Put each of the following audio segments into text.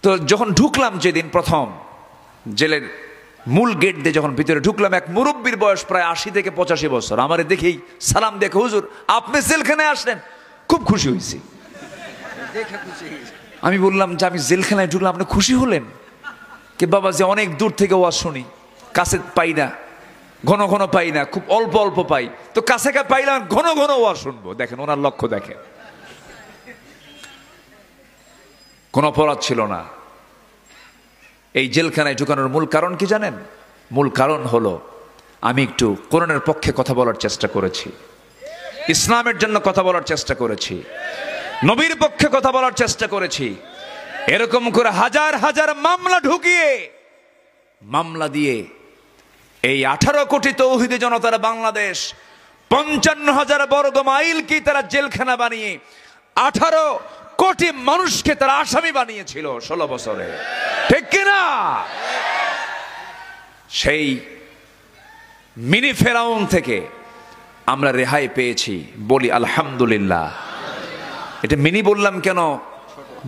তো যখন ঢুকলাম যেদিন প্রথম জেলের মূল গেট দিয়ে যখন ভিতরে ঢুকলাম, এক মুরব্বীর বয়স প্রায় 80 থেকে 85 বছর, আমারে দেখেই সালাম দেখে, হুজুর আপনি জেলখানায় আসলেন, খুব খুশি হয়েছি। আমি বললাম যে আমি জেলখানায় ঢুকলাম, আপনি খুশি হলেন? কে বাবা, যে অনেক দূর থেকে ওয়াজ শুনি, কাছে পাই না, ঘন ঘন পাই না, খুব অল্প অল্প পাই, তো কাছে পাইলাম, ঘন ঘন ওয়াজ শুনবো। দেখেন ওনার লক্ষ্য, দেখেন কোন অপরাধ ছিল না। এই জেলখানায় ঢুকানোর মূল কারণ কি জানেন? মূল কারণ হলো আমি একটু কোরআনের পক্ষে কথা বলার চেষ্টা করেছি, ইসলামের জন্য কথা বলার চেষ্টা করেছি, নবীর পক্ষে কথা বলার চেষ্টা করেছি। এরকম করে হাজার হাজার মামলা ঢুকিয়ে, মামলা দিয়ে এই 18 কোটি তৌহিদি জনতার বাংলাদেশ, 55,000 বর্গ মাইল কি তারা জেলখানা বানিয়ে 18 কোটি মানুষকে তারা আসামি বানিয়েছিল 16 বছরে, ঠিক কিনা? সেই মিনি ফেরাউন থেকে আমরা রেহাই পেয়েছি, বলি আলহামদুলিল্লাহ। এটা মিনি বললাম কেন?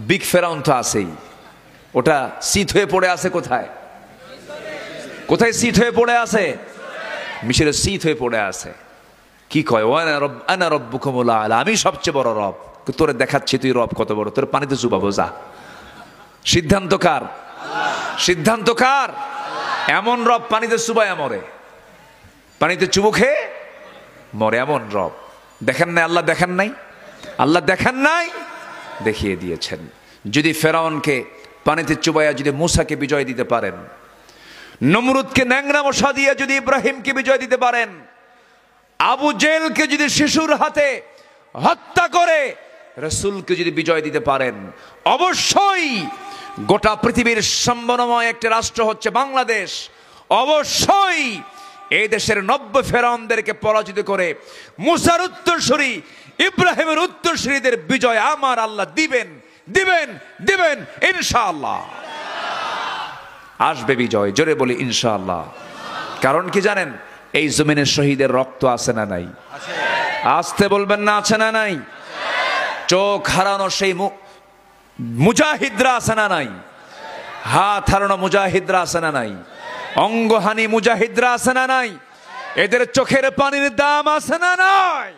বিগ ফেরাউন তো আছেই, ওটা শীত হয়ে পড়ে আছে কোথায়? কোথায় শীত হয়ে পড়ে আছে? মিশরে শীত হয়ে পড়ে আছে। কি কয়? আনা রব্বুকুমুল আলা, আমি সবচেয়ে বড় রব। তোরে দেখাচ্ছি তুই রব কত বড়, তোর পানিতে চুবাবো, যা। সিদ্ধান্ত কার? সিদ্ধান্ত কার? এমন রব পানিতে চুবায় মরে, পানিতে চুবো খেয়ে মরে, এমন রব। দেখেন নাই আল্লাহ? দেখেন নাই আল্লাহ? দেখেন নাই? দেখিয়ে দিয়েছেন। যদি ফেরাউনকে পানিতে চুবাইয়া যদি মূসাকে বিজয় দিতে পারেন, নমরুদকে ন্যাংরা মশা দিয়ে যদি ইব্রাহিমকে বিজয় দিতে পারেন, আবু জেলকে যদি শিশুর হাতে হত্যা করে রাসূলকে যদি বিজয় দিতে পারেন, অবশ্যই গোটা পৃথিবীর সম্ভাবনাময় একটা রাষ্ট্র হচ্ছে বাংলাদেশ। অবশ্যই এই দেশের 90 ফেরাউনদেরকে পরাজিত করে মুসার উত্তরসূরি, ইব্রাহিমের উত্তরসূরিদের বিজয় আমার আল্লাহ দিবেন, দিবেন, দিবেন ইনশাআল্লাহ। আসবে বিজয়, জোরে বলি ইনশাআল্লাহ। কারণ কি জানেন? এই জমিনের শহীদের রক্ত আছে না নাই? আসতে বলবেন না, আছে না নাই? চোখ হারানো সেই মুজাহিদরা আছে না নাই? হাত হারানো মুজাহিদরা আছে না নাই? অঙ্গহানি মুজাহিদরা আছে না নাই? এদের চোখের পানির দাম আছে না নাই?